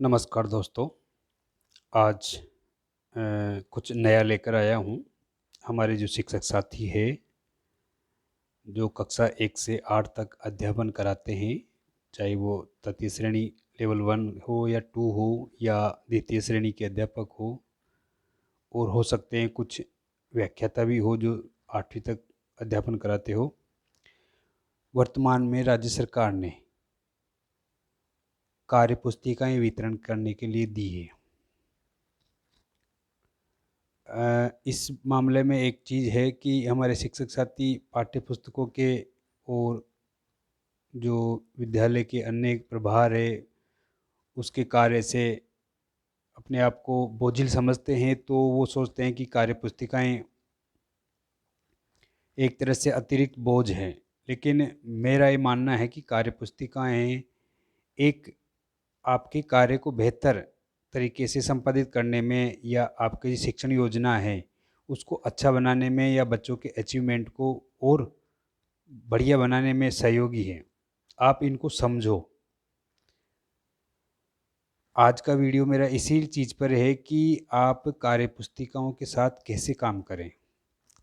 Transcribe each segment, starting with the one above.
नमस्कार दोस्तों। आज कुछ नया लेकर आया हूँ। हमारे जो शिक्षक साथी हैं, जो कक्षा 1 से 8 तक अध्यापन कराते हैं, चाहे वो तृतीय श्रेणी लेवल 1 हो या 2 हो या द्वितीय श्रेणी के अध्यापक हो, और हो सकते हैं कुछ व्याख्याता भी हो जो 8वीं तक अध्यापन कराते हो। वर्तमान में राज्य सरकार ने कार्यपुस्तिकाएँ वितरण करने के लिए दी है। इस मामले में एक चीज़ है कि हमारे शिक्षक साथी पाठ्य पुस्तकों के और जो विद्यालय के अन्य प्रभार है, उसके कार्य से अपने आप को बोझिल समझते हैं, तो वो सोचते हैं कि कार्य पुस्तिकाएँ एक तरह से अतिरिक्त बोझ है। लेकिन मेरा ये मानना है कि कार्य पुस्तिकाएँ एक आपके कार्य को बेहतर तरीके से संपादित करने में या आपकी जो शिक्षण योजना है, उसको अच्छा बनाने में या बच्चों के अचीवमेंट को और बढ़िया बनाने में सहयोगी है। आप इनको समझो। आज का वीडियो मेरा इसी चीज़ पर है कि आप कार्यपुस्तिकाओं के साथ कैसे काम करें।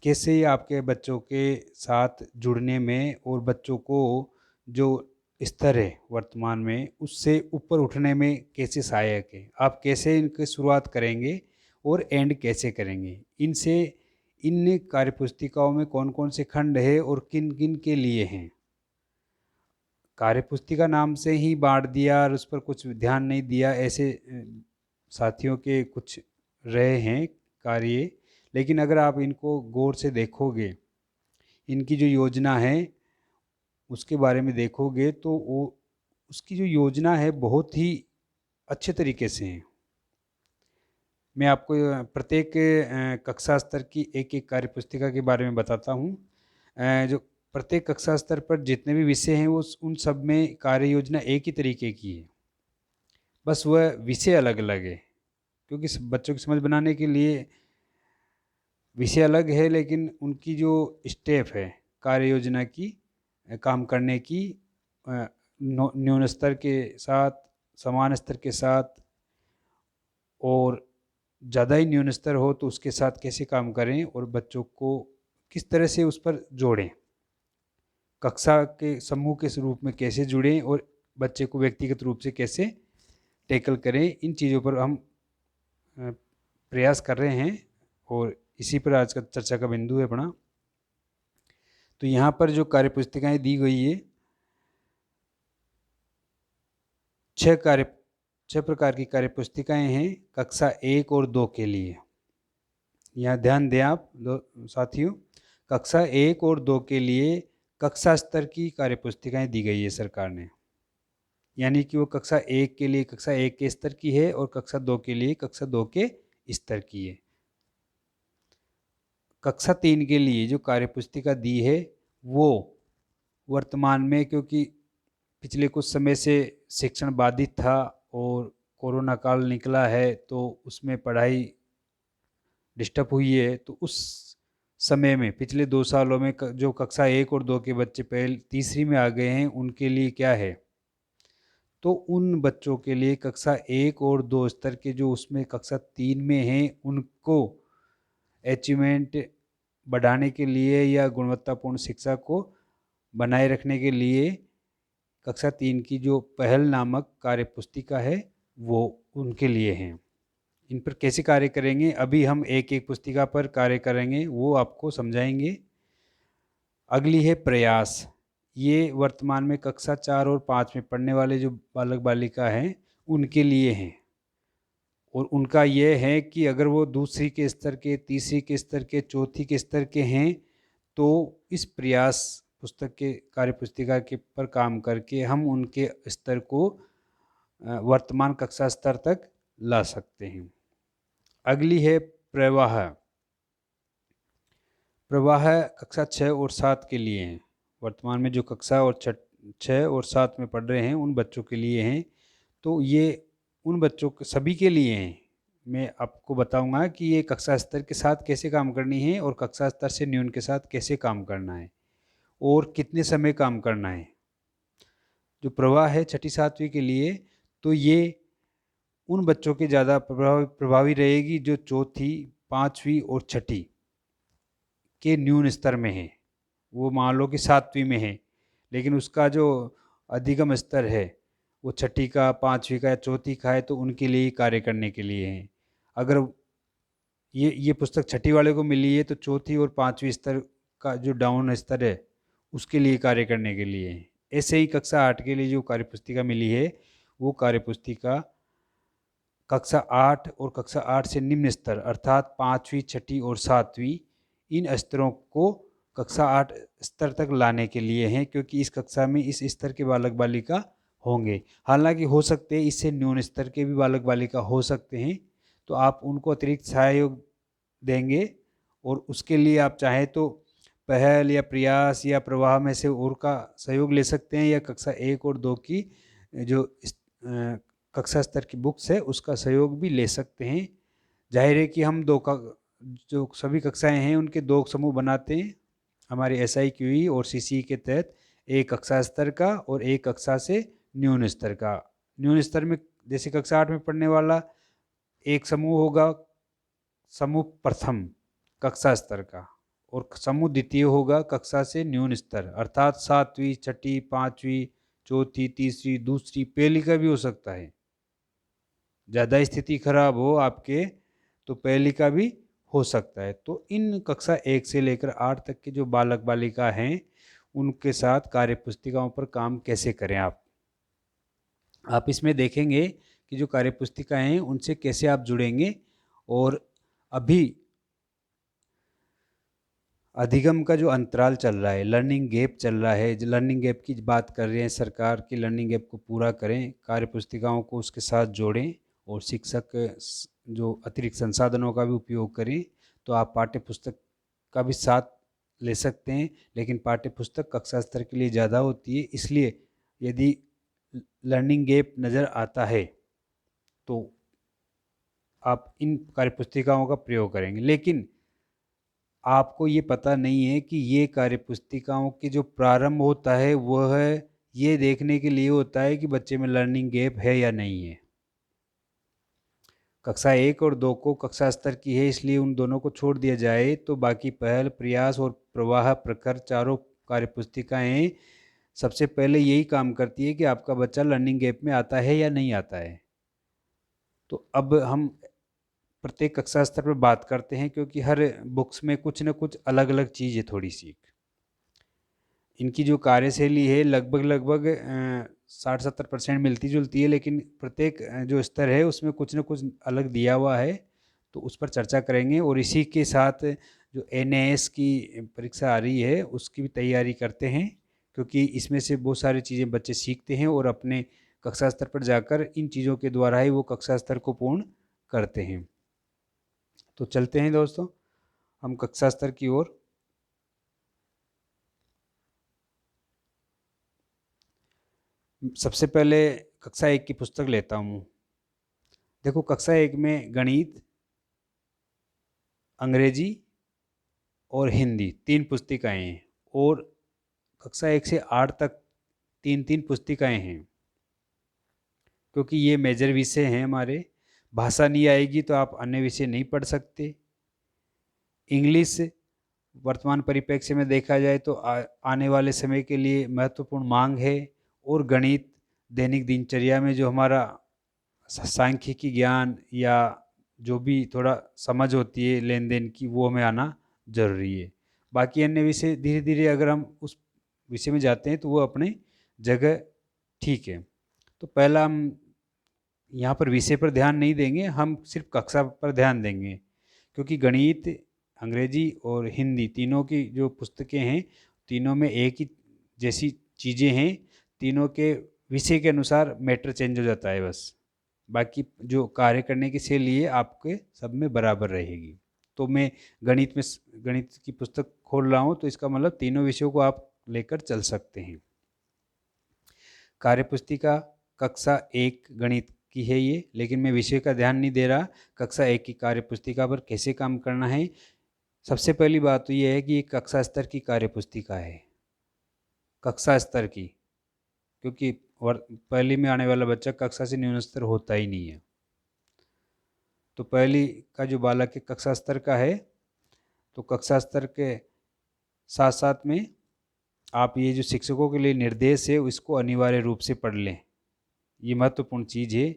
कैसे ये आपके बच्चों के साथ जुड़ने में और बच्चों को जो स्तर है वर्तमान में, उससे ऊपर उठने में कैसे सहायक है। आप कैसे इनकी शुरुआत करेंगे और एंड कैसे करेंगे। इन कार्यपुस्तिकाओं में कौन-कौन से खंड है और किन-किन के लिए हैं। कार्यपुस्तिका नाम से ही बाँट दिया और उस पर कुछ ध्यान नहीं दिया, ऐसे साथियों के कुछ रहे हैं कार्य। लेकिन अगर आप इनको गौर से देखोगे, इनकी जो योजना है, उसके बारे में देखोगे, तो वो उसकी जो योजना है बहुत ही अच्छे तरीके से है। मैं आपको प्रत्येक कक्षा स्तर की एक-एक कार्यपुस्तिका के बारे में बताता हूँ। जो प्रत्येक कक्षा स्तर पर जितने भी विषय हैं, वो उन सब में कार्य योजना एक ही तरीके की है। बस वह विषय अलग-अलग है, क्योंकि बच्चों की समझ बनाने के लिए विषय अलग है, लेकिन उनकी जो स्टेप है कार्य योजना की, काम करने की, न्यून स्तर के साथ, समान स्तर के साथ, और ज़्यादा ही न्यून स्तर हो तो उसके साथ कैसे काम करें और बच्चों को किस तरह से उस पर जोड़ें। कक्षा के समूह के रूप में कैसे जुड़ें और बच्चे को व्यक्तिगत रूप से कैसे टैकल करें, इन चीज़ों पर हम अ, प्रयास कर रहे हैं, और इसी पर आज का चर्चा का बिंदु है अपना। तो यहाँ पर जो कार्यपुस्तिकाएँ दी गई है, 6 कार्य 6 प्रकार की कार्यपुस्तिकाएँ हैं कक्षा 1 और 2 के लिए। यहाँ ध्यान दें आप दो साथियों, कक्षा 1 और 2 के लिए कक्षा स्तर की कार्यपुस्तिकाएँ दी गई है सरकार ने। यानी कि वो कक्षा 1 के लिए कक्षा 1 के स्तर की है और कक्षा 2 के लिए कक्षा 2 के स्तर की है। कक्षा 3 के लिए जो कार्यपुस्तिका दी है, वो वर्तमान में, क्योंकि पिछले कुछ समय से शिक्षण बाधित था और कोरोना काल निकला है, तो उसमें पढ़ाई डिस्टर्ब हुई है, तो उस समय में पिछले 2 सालों में जो कक्षा 1 और 2 के बच्चे तीसरी में आ गए हैं, उनके लिए क्या है, तो उन बच्चों के लिए कक्षा 1 और 2 स्तर के जो उसमें कक्षा 3 में हैं, उनको अचीवमेंट बढ़ाने के लिए या गुणवत्तापूर्ण शिक्षा को बनाए रखने के लिए कक्षा 3 की जो पहल नामक कार्यपुस्तिका है, वो उनके लिए हैं। इन पर कैसे कार्य करेंगे, अभी हम एक-एक पुस्तिका पर कार्य करेंगे, वो आपको समझाएँगे। अगली है प्रयास। ये वर्तमान में कक्षा 4 और 5 में पढ़ने वाले जो बालक-बालिका हैं, उनके लिए हैं। और उनका ये है कि अगर वो दूसरी के स्तर के, तीसरी के स्तर के, चौथी के स्तर के हैं, तो इस प्रयास पुस्तक के कार्यपुस्तिका के पर काम करके हम उनके स्तर को वर्तमान कक्षा स्तर तक ला सकते हैं। अगली है प्रवाह। प्रवाह कक्षा 6 और 7 के लिए हैं। वर्तमान में जो कक्षा और 6 और 7 में पढ़ रहे हैं, उन बच्चों के लिए हैं। तो ये उन बच्चों के सभी के लिए हैं। मैं आपको बताऊँगा कि ये कक्षा स्तर के साथ कैसे काम करनी है और कक्षा स्तर से न्यून के साथ कैसे काम करना है और कितने समय काम करना है। जो प्रवाह है छठी 7वीं के लिए, तो ये उन बच्चों के ज़्यादा प्रभावी रहेगी जो चौथी, पाँचवीं और छठी के न्यून स्तर में हैं। वो मान लो कि सातवीं में है, लेकिन उसका जो अधिगम स्तर है वो छठी का, पाँचवीं का या चौथी का है, तो उनके लिए ही कार्य करने के लिए है। अगर ये पुस्तक छठी वाले को मिली है तो चौथी और पाँचवीं स्तर का जो डाउन स्तर है उसके लिए कार्य करने के लिए है। ऐसे ही कक्षा 8 के लिए जो कार्यपुस्तिका मिली है वो कार्यपुस्तिका कक्षा 8 और कक्षा 8 से निम्न स्तर अर्थात पाँचवीं, छठी और सातवीं इन स्तरों को कक्षा 8 स्तर तक लाने के लिए हैं, क्योंकि इस कक्षा में इस स्तर के बालक बालिका होंगे। हालांकि हो सकते हैं इससे न्यून स्तर के भी बालक बालिका हो सकते हैं, तो आप उनको अतिरिक्त सहयोग देंगे और उसके लिए आप चाहें तो पहल या प्रयास या प्रवाह में से और का सहयोग ले सकते हैं, या कक्षा 1 और 2 की जो कक्षा स्तर की बुक्स है उसका सहयोग भी ले सकते हैं। जाहिर है कि हम जो सभी कक्षाएं हैं उनके 2 समूह बनाते हैं हमारे SIQE और CCE के तहत, एक कक्षा स्तर का और एक कक्षा से न्यून स्तर का। न्यून स्तर में जैसे कक्षा 8 में पढ़ने वाला एक समूह होगा, समूह प्रथम कक्षा स्तर का, और समूह द्वितीय होगा कक्षा से न्यून स्तर अर्थात सातवीं, छठी, पाँचवीं, चौथी, तीसरी, दूसरी, पहली का भी हो सकता है। ज़्यादा स्थिति खराब हो आपके तो पहली का भी हो सकता है। तो इन कक्षा 1 से लेकर 8 तक के जो बालक बालिका हैं उनके साथ कार्यपुस्तिकाओं पर काम कैसे करें आप इसमें देखेंगे कि जो कार्यपुस्तिकाएं हैं उनसे कैसे आप जुड़ेंगे। और अभी अधिगम का जो अंतराल चल रहा है, लर्निंग गैप चल रहा है, जो लर्निंग गैप की बात कर रहे हैं, सरकार की लर्निंग गैप को पूरा करें, कार्यपुस्तिकाओं को उसके साथ जोड़ें और शिक्षक जो अतिरिक्त संसाधनों का भी उपयोग करें। तो आप पाठ्य पुस्तक का भी साथ ले सकते हैं, लेकिन पाठ्य पुस्तक कक्षा स्तर के लिए ज़्यादा होती है, इसलिए यदि लर्निंग गैप नज़र आता है तो आप इन कार्यपुस्तिकाओं का प्रयोग करेंगे। लेकिन आपको ये पता नहीं है कि ये कार्यपुस्तिकाओं के जो प्रारंभ होता है वह ये देखने के लिए होता है कि बच्चे में लर्निंग गैप है या नहीं है। कक्षा 1 और 2 को कक्षा स्तर की है इसलिए उन दोनों को छोड़ दिया जाए, तो बाकी पहल, प्रयास और प्रवाह प्रखर चारों कार्यपुस्तिकाएं सबसे पहले यही काम करती है कि आपका बच्चा लर्निंग गैप में आता है या नहीं आता है। तो अब हम प्रत्येक कक्षा स्तर पर बात करते हैं, क्योंकि हर बुक्स में कुछ न कुछ अलग अलग चीज़ है थोड़ी सी। इनकी जो कार्यशैली है लगभग 60-70% मिलती जुलती है, लेकिन प्रत्येक जो स्तर है उसमें कुछ न कुछ अलग दिया हुआ है, तो उस पर चर्चा करेंगे। और इसी के साथ जो NAS की परीक्षा आ रही है उसकी भी तैयारी करते हैं, क्योंकि इसमें से बहुत सारी चीज़ें बच्चे सीखते हैं और अपने कक्षा स्तर पर जाकर इन चीज़ों के द्वारा ही वो कक्षा स्तर को पूर्ण करते हैं। तो चलते हैं दोस्तों हम कक्षा स्तर की ओर। सबसे पहले कक्षा 1 की पुस्तक लेता हूँ। देखो कक्षा 1 में गणित, अंग्रेजी और हिंदी 3 पुस्तिकाएं हैं, और कक्षा 1 से 8 तक 3-3 पुस्तिकाएं हैं, क्योंकि ये मेजर विषय हैं हमारे। भाषा नहीं आएगी तो आप अन्य विषय नहीं पढ़ सकते। इंग्लिश वर्तमान परिप्रेक्ष्य में देखा जाए तो आने वाले समय के लिए महत्वपूर्ण मांग है, और गणित दैनिक दिनचर्या में जो हमारा सांख्यिकी ज्ञान या जो भी थोड़ा समझ होती है लेन देन की वो हमें आना जरूरी है। बाकी अन्य विषय धीरे धीरे अगर हम उस विषय में जाते हैं तो वो अपने जगह ठीक है। तो पहला हम यहाँ पर विषय पर ध्यान नहीं देंगे, हम सिर्फ कक्षा पर ध्यान देंगे, क्योंकि गणित, अंग्रेजी और हिंदी तीनों की जो पुस्तकें हैं तीनों में एक ही जैसी चीज़ें हैं, तीनों के विषय के अनुसार मैटर चेंज हो जाता है बस, बाकी जो कार्य करने की शैली है आपके सब में बराबर रहेगी। तो मैं गणित की पुस्तक खोल रहा हूँ तो इसका मतलब तीनों विषयों को आप लेकर चल सकते हैं। कार्यपुस्तिका कक्षा 1 गणित की है ये, लेकिन मैं विषय का ध्यान नहीं दे रहा। कक्षा 1 की कार्यपुस्तिका पर कैसे काम करना है, सबसे पहली बात तो ये है कि ये कक्षा स्तर की कार्यपुस्तिका है, कक्षा स्तर की, क्योंकि पहली में आने वाला बच्चा कक्षा से न्यून स्तर होता ही नहीं है। तो पहली का जो बालक है कक्षा स्तर का है, तो कक्षा स्तर के साथ साथ में आप ये जो शिक्षकों के लिए निर्देश है इसको अनिवार्य रूप से पढ़ लें, ये महत्वपूर्ण चीज़ है।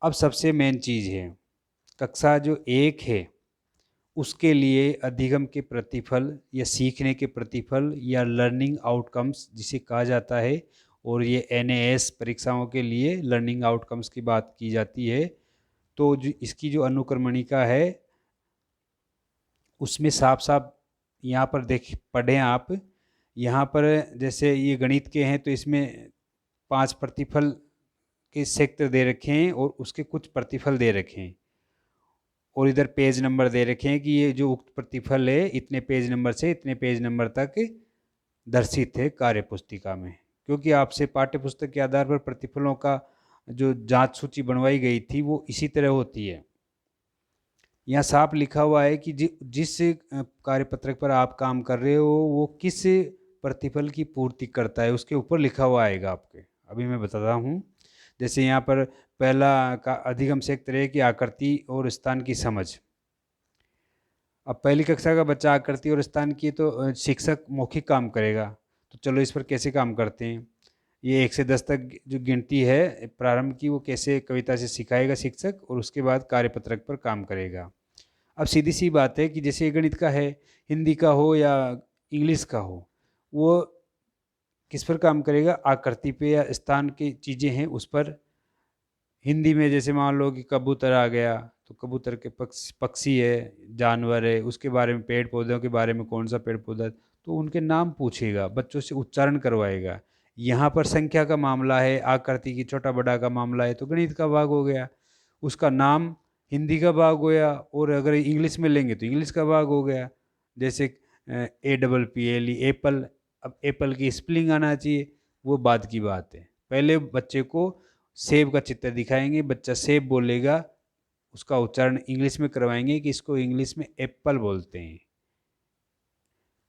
अब सबसे मेन चीज़ है, कक्षा जो 1 है उसके लिए अधिगम के प्रतिफल या सीखने के प्रतिफल या लर्निंग आउटकम्स जिसे कहा जाता है, और ये एनएएस परीक्षाओं के लिए लर्निंग आउटकम्स की बात की जाती है। तो जो इसकी जो अनुक्रमणिका है उसमें साफ साफ यहाँ पर देख पढ़ें आप, यहाँ पर जैसे ये गणित के हैं तो इसमें 5 प्रतिफल के क्षेत्र दे रखे हैं और उसके कुछ प्रतिफल दे रखे हैं, और इधर पेज नंबर दे रखे हैं कि ये जो उक्त प्रतिफल है इतने पेज नंबर से इतने पेज नंबर तक दर्शित है कार्य पुस्तिका में। क्योंकि आपसे पाठ्य पुस्तक के आधार पर प्रतिफलों का जो जांच सूची बनवाई गई थी वो इसी तरह होती है। यहाँ साफ लिखा हुआ है कि जिस कार्यपत्रक पर आप काम कर रहे हो वो किस प्रतिफल की पूर्ति करता है, उसके ऊपर लिखा हुआ आएगा आपके। अभी मैं बताता हूँ। जैसे यहाँ पर पहला का अधिगम क्षेत्र है कि आकृति और स्थान की समझ। अब पहली कक्षा का बच्चा आकृति और स्थान की तो शिक्षक मौखिक काम करेगा, तो चलो इस पर कैसे काम करते हैं। ये 1 से 10 तक जो गिनती है प्रारंभ की वो कैसे कविता से सिखाएगा शिक्षक, और उसके बाद कार्यपत्रक पर काम करेगा। अब सीधी सी बात है कि जैसे गणित का है, हिंदी का हो या इंग्लिश का हो, वो किस पर काम करेगा, आकृति पे या स्थान की चीज़ें हैं उस पर। हिंदी में जैसे मान लो कि कबूतर आ गया, तो कबूतर के पक्षी है, जानवर है, उसके बारे में, पेड़ पौधों के बारे में, कौन सा पेड़ पौधा, तो उनके नाम पूछेगा, बच्चों से उच्चारण करवाएगा। यहाँ पर संख्या का मामला है, आकृति की छोटा बड़ा का मामला है, तो गणित का भाग हो गया, उसका नाम हिंदी का भाग हो गया, और अगर इंग्लिश में लेंगे तो इंग्लिश का भाग हो गया। जैसे APPLE एप्पल, अब एप्पल की स्पेलिंग आना चाहिए, वो बात की बात है। पहले बच्चे को सेब का चित्र दिखाएंगे, बच्चा सेब बोलेगा, उसका उच्चारण इंग्लिश में करवाएंगे कि इसको इंग्लिश में एप्पल बोलते हैं।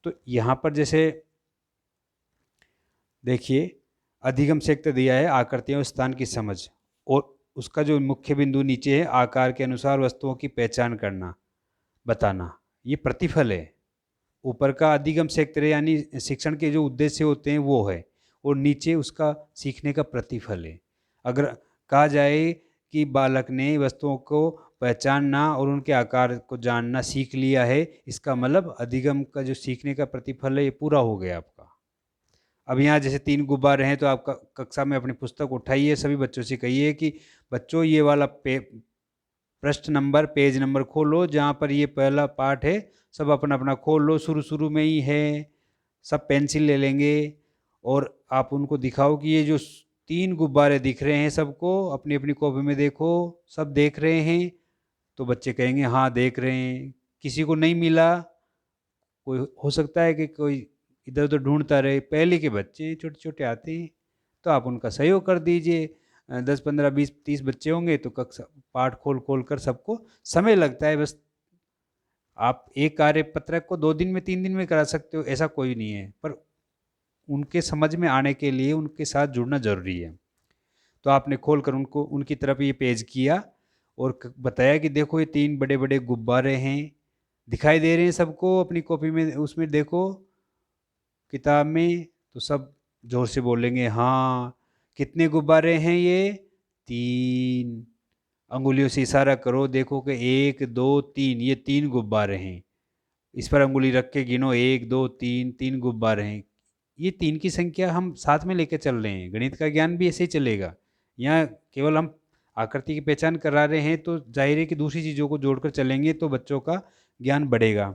तो यहाँ पर जैसे देखिए अधिगम क्षेत्र दिया है आकृतियों और स्थान की समझ, और उसका जो मुख्य बिंदु नीचे है आकार के अनुसार वस्तुओं की पहचान करना, बताना, ये प्रतिफल है। ऊपर का अधिगम क्षेत्र यानी शिक्षण के जो उद्देश्य होते हैं वो है, और नीचे उसका सीखने का प्रतिफल है। अगर कहा जाए कि बालक ने वस्तुओं को पहचानना और उनके आकार को जानना सीख लिया है, इसका मतलब अधिगम का जो सीखने का प्रतिफल है ये पूरा हो गया आपका। अब यहाँ जैसे 3 गुब्बारे हैं, तो आप कक्षा में अपनी पुस्तक उठाइए, सभी बच्चों से कहिए कि बच्चों ये वाला पृष्ठ नंबर, पेज नंबर खोलो, जहाँ पर ये पहला पार्ट है सब अपना अपना खोल लो, शुरू में ही है। सब पेंसिल ले लेंगे और आप उनको दिखाओ कि ये जो 3 गुब्बारे दिख रहे हैं सबको, अपनी अपनी कॉपी में देखो, सब देख रहे हैं। तो बच्चे कहेंगे हाँ देख रहे हैं। किसी को नहीं मिला, कोई हो सकता है कि कोई इधर उधर ढूंढता रहे, पहले के बच्चे छोटे छोटे आते हैं, तो आप उनका सहयोग कर दीजिए। 10 15 20 30 बच्चे होंगे तो कक्षा पाठ खोल खोल कर सबको समय लगता है। बस आप एक कार्यपत्रक को 2 दिन में 3 दिन में करा सकते हो, ऐसा कोई नहीं है, पर उनके समझ में आने के लिए उनके साथ जुड़ना जरूरी है। तो आपने खोल कर उनको उनकी तरफ ये पेज किया और बताया कि देखो ये 3 बड़े बड़े गुब्बारे हैं, दिखाई दे रहे हैं सबको, अपनी कॉपी में उसमें देखो किताब में। तो सब जोर से बोलेंगे हाँ। कितने गुब्बारे हैं ये? 3। अंगुलियों से इशारा करो, देखो कि 1 2 3, ये 3 गुब्बारे हैं। इस पर अंगुली रख के गिनो, 1 2 3, 3 गुब्बारे हैं। ये 3 की संख्या हम साथ में लेके चल रहे हैं, गणित का ज्ञान भी ऐसे ही चलेगा। यहाँ केवल हम आकृति की पहचान करा रहे हैं, तो जाहिर है कि दूसरी चीज़ों को जोड़कर चलेंगे तो बच्चों का ज्ञान बढ़ेगा।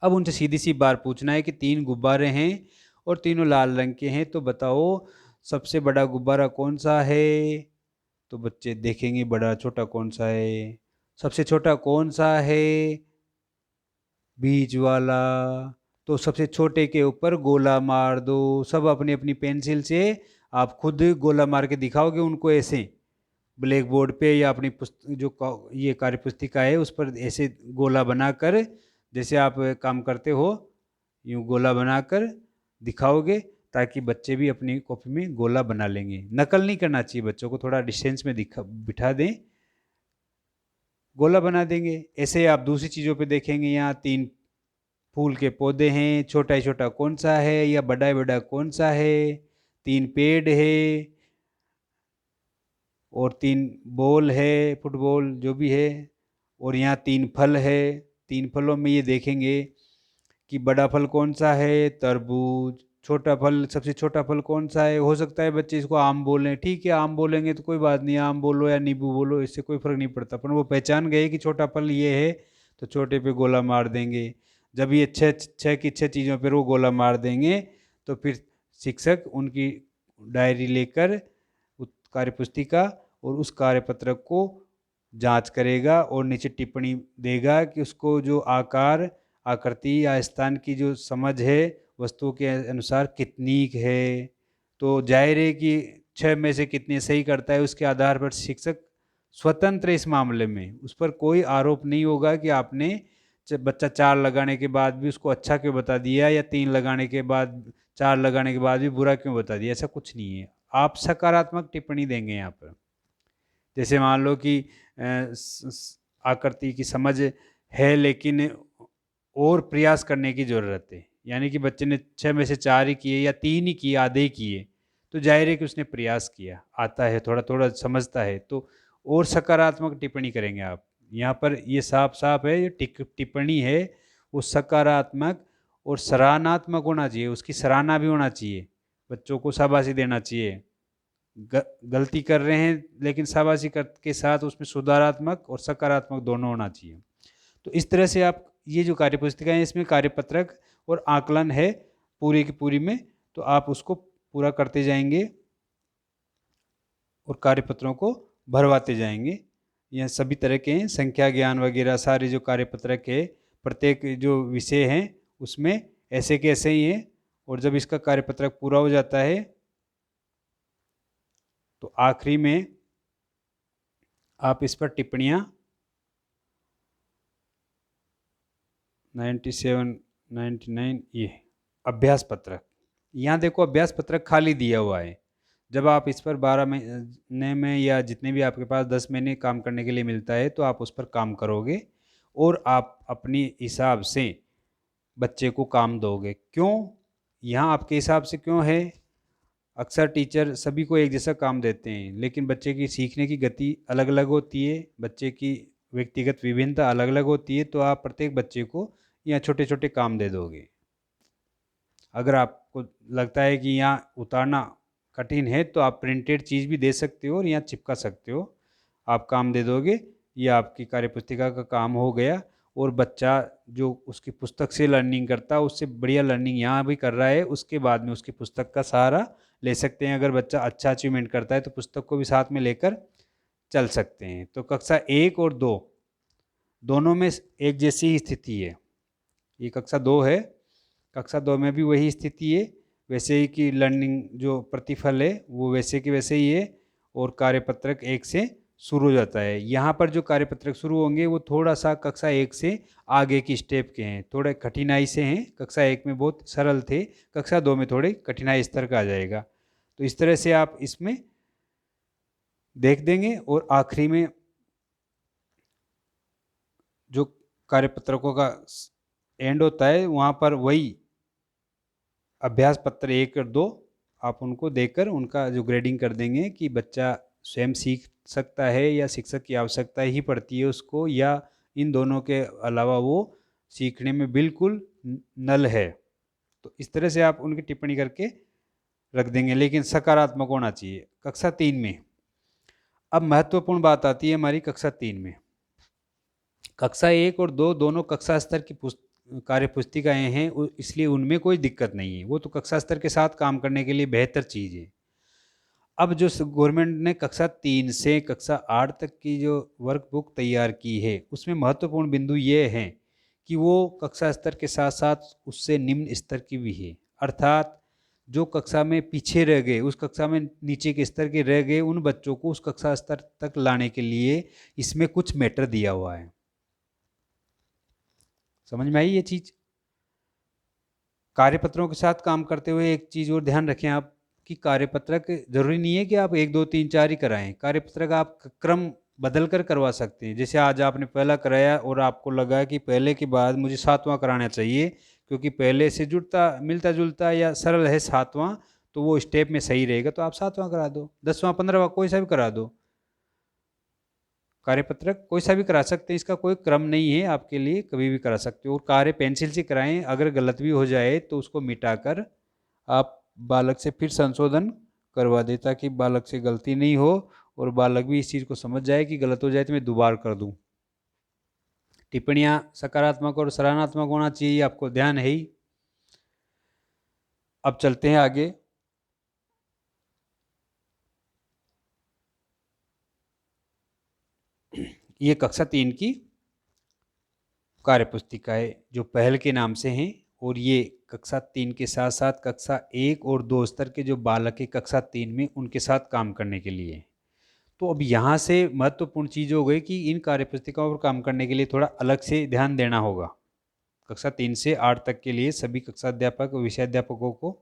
अब उनसे सीधी सी बात पूछना है कि 3 गुब्बारे हैं और तीनों लाल रंग के हैं, तो बताओ सबसे बड़ा गुब्बारा कौन सा है? तो बच्चे देखेंगे बड़ा छोटा कौन सा है। सबसे छोटा कौन सा है? बीच वाला। तो सबसे छोटे के ऊपर गोला मार दो। सब अपनी अपनी पेंसिल से आप खुद गोला मार के दिखाओगे उनको, ऐसे ब्लैक बोर्ड पे या अपनी जो ये कार्य पुस्तिका है उस पर ऐसे गोला बनाकर, जैसे आप काम करते हो यूँ गोला बनाकर दिखाओगे, ताकि बच्चे भी अपनी कॉपी में गोला बना लेंगे। नकल नहीं करना चाहिए, बच्चों को थोड़ा डिस्टेंस में बिठा दें। गोला बना देंगे। ऐसे आप दूसरी चीज़ों पे देखेंगे, यहाँ 3 फूल के पौधे हैं, छोटा ही छोटा कौन सा है या बड़ा ही बड़ा कौन सा है, 3 पेड़ है और 3 बॉल है, फुटबॉल जो भी है, और यहाँ 3 फल है। 3 फलों में ये देखेंगे कि बड़ा फल कौन सा है, तरबूज। छोटा फल, सबसे छोटा फल कौन सा है? हो सकता है बच्चे इसको आम बोलें, ठीक है आम बोलेंगे तो कोई बात नहीं, आम बोलो या नींबू बोलो, इससे कोई फर्क नहीं पड़ता, पर वो पहचान गए कि छोटा फल ये है तो छोटे पे गोला मार देंगे। जब ये छः छः की छः चीज़ों पर वो गोला मार देंगे तो फिर शिक्षक उनकी डायरी लेकर उस कार्यपुस्तिका और उस कार्यपत्रक को जांच करेगा और नीचे टिप्पणी देगा कि उसको जो आकार, आकृति या स्थान की जो समझ है वस्तुओं के अनुसार कितनी है। तो जाहिर है कि 6 में से कितने सही करता है, उसके आधार पर शिक्षक स्वतंत्र इस मामले में, उस पर कोई आरोप नहीं होगा कि आपने बच्चा 4 लगाने के बाद भी उसको अच्छा क्यों बता दिया या 3 लगाने के बाद, 4 लगाने के बाद भी बुरा क्यों बता दिया, ऐसा कुछ नहीं है। आप सकारात्मक टिप्पणी देंगे यहाँ पर। जैसे मान लो कि आकृति की समझ है लेकिन और प्रयास करने की ज़रूरत है, यानी कि बच्चे ने 6 में से 4 ही किए या 3 ही किए, आधे ही किए, तो जाहिर है कि उसने प्रयास किया, आता है, थोड़ा थोड़ा समझता है, तो और सकारात्मक टिप्पणी करेंगे आप। यहाँ पर ये साफ साफ है, ये टिप्पणी है वो सकारात्मक और सराहनात्मक होना चाहिए, उसकी सराहना भी होना चाहिए, बच्चों को शाबाशी देना चाहिए। गलती कर रहे हैं लेकिन शाबाशी के साथ उसमें सुधारात्मक और सकारात्मक दोनों होना चाहिए। तो इस तरह से आप ये जो कार्यपुस्तिका है इसमें कार्यपत्रक और आकलन है पूरी की पूरी में, तो आप उसको पूरा करते जाएंगे और कार्यपत्रों को भरवाते जाएंगे। यह सभी तरह के हैं, संख्या ज्ञान वगैरह सारे जो कार्यपत्रक है प्रत्येक जो विषय हैं उसमें ऐसे के ऐसे ही हैं। और जब इसका कार्यपत्रक पूरा हो जाता है तो आखिरी में आप इस पर टिप्पणियाँ 97, 99 ये अभ्यास पत्रक, यहाँ देखो अभ्यास पत्रक खाली दिया हुआ है। जब आप इस पर 12 महीने में या जितने भी आपके पास 10 महीने काम करने के लिए मिलता है तो आप उस पर काम करोगे और आप अपनी हिसाब से बच्चे को काम दोगे। क्यों यहाँ आपके हिसाब से क्यों है? अक्सर टीचर सभी को एक जैसा काम देते हैं लेकिन बच्चे की सीखने की गति अलग अलग होती है, बच्चे की व्यक्तिगत विभिन्नता अलग अलग होती है, तो आप प्रत्येक बच्चे को यहाँ छोटे छोटे काम दे दोगे। अगर आपको लगता है कि यहाँ उतारना कठिन है तो आप प्रिंटेड चीज़ भी दे सकते हो और यहाँ चिपका सकते हो, आप काम दे दोगे, ये आपकी कार्यपुस्तिका का काम हो गया। और बच्चा जो उसकी पुस्तक से लर्निंग करता है उससे बढ़िया लर्निंग यहाँ भी कर रहा है, उसके बाद में उसकी पुस्तक का सहारा ले सकते हैं। अगर बच्चा अच्छा अचीवमेंट करता है तो पुस्तक को भी साथ में लेकर चल सकते हैं। तो कक्षा 1 और 2 दोनों में एक जैसी ही स्थिति है। ये कक्षा 2 है, कक्षा 2 में भी वही स्थिति है, वैसे ही कि लर्निंग जो प्रतिफल है वो वैसे के वैसे ही है और कार्यपत्रक 1 से शुरू हो जाता है। यहाँ पर जो कार्यपत्रक शुरू होंगे वो थोड़ा सा कक्षा 1 से आगे की स्टेप के हैं, थोड़े कठिनाई से हैं। कक्षा 1 में बहुत सरल थे, कक्षा 2 में थोड़े कठिनाई स्तर का आ जाएगा। तो इस तरह से आप इसमें देख देंगे और आखिरी में जो कार्यपत्रकों का एंड होता है वहाँ पर वही अभ्यास पत्र 1 और 2 आप उनको देकर उनका जो ग्रेडिंग कर देंगे कि बच्चा स्वयं सीख सकता है या शिक्षक की आवश्यकता ही पड़ती है उसको, या इन दोनों के अलावा वो सीखने में बिल्कुल नल है। तो इस तरह से आप उनकी टिप्पणी करके रख देंगे, लेकिन सकारात्मक होना चाहिए। कक्षा 3 में अब महत्वपूर्ण बात आती है हमारी कक्षा 3 में। कक्षा 1 और 2 दोनों कक्षा स्तर की कार्य पुस्तिकाएँ हैं, इसलिए उनमें कोई दिक्कत नहीं है, वो तो कक्षा स्तर के साथ काम करने के लिए बेहतर चीज़ है। अब जो गवर्नमेंट ने कक्षा 3 से कक्षा 8 तक की जो वर्कबुक तैयार की है उसमें महत्वपूर्ण बिंदु ये हैं कि वो कक्षा स्तर के साथ साथ उससे निम्न स्तर की भी है, अर्थात जो कक्षा में पीछे रह गए, उस कक्षा में नीचे के स्तर के रह गए, उन बच्चों को उस कक्षा स्तर तक लाने के लिए इसमें कुछ मैटर दिया हुआ है। समझ में आई ये चीज़? कार्यपत्रों के साथ काम करते हुए एक चीज़ और ध्यान रखें आप कि कार्यपत्रक जरूरी नहीं है कि आप 1 2 3 4 ही कराएं। कार्यपत्रक आप क्रम बदल कर करवा सकते हैं। जैसे आज आपने पहला कराया और आपको लगा कि पहले के बाद मुझे 7वां कराना चाहिए, क्योंकि पहले से जुड़ता मिलता-जुलता या सरल है 7वां, तो वो स्टेप में सही रहेगा, तो आप 7वां करा दो, 10वां 15वां कोई सा भी करा दो। कार्यपत्रक कोई सा भी करा सकते हैं, इसका कोई क्रम नहीं है, आपके लिए कभी भी करा सकते हो। और कार्य पेंसिल से कराएँ, अगर गलत भी हो जाए तो उसको मिटाकर आप बालक से फिर संशोधन करवा दें, ताकि बालक से गलती नहीं हो और बालक भी इस चीज़ को समझ जाए कि गलत हो जाए तो मैं दोबारा कर दूँ। टिप्पणियाँ सकारात्मक और सराहनात्मक होना चाहिए, आपको ध्यान है ही। अब चलते हैं आगे। ये कक्षा 3 की कार्यपुस्तिका है, जो पहल के नाम से हैं, और ये कक्षा 3 के साथ-साथ कक्षा 1 और 2 स्तर के जो बालक हैं कक्षा 3 में, उनके साथ काम करने के लिए। तो अब यहाँ से महत्वपूर्ण चीज़ हो गई कि इन कार्यपुस्तिकाओं पर काम करने के लिए थोड़ा अलग से ध्यान देना होगा। कक्षा 3 से 8 तक के लिए सभी कक्षा अध्यापक और विषयाध्यापकों को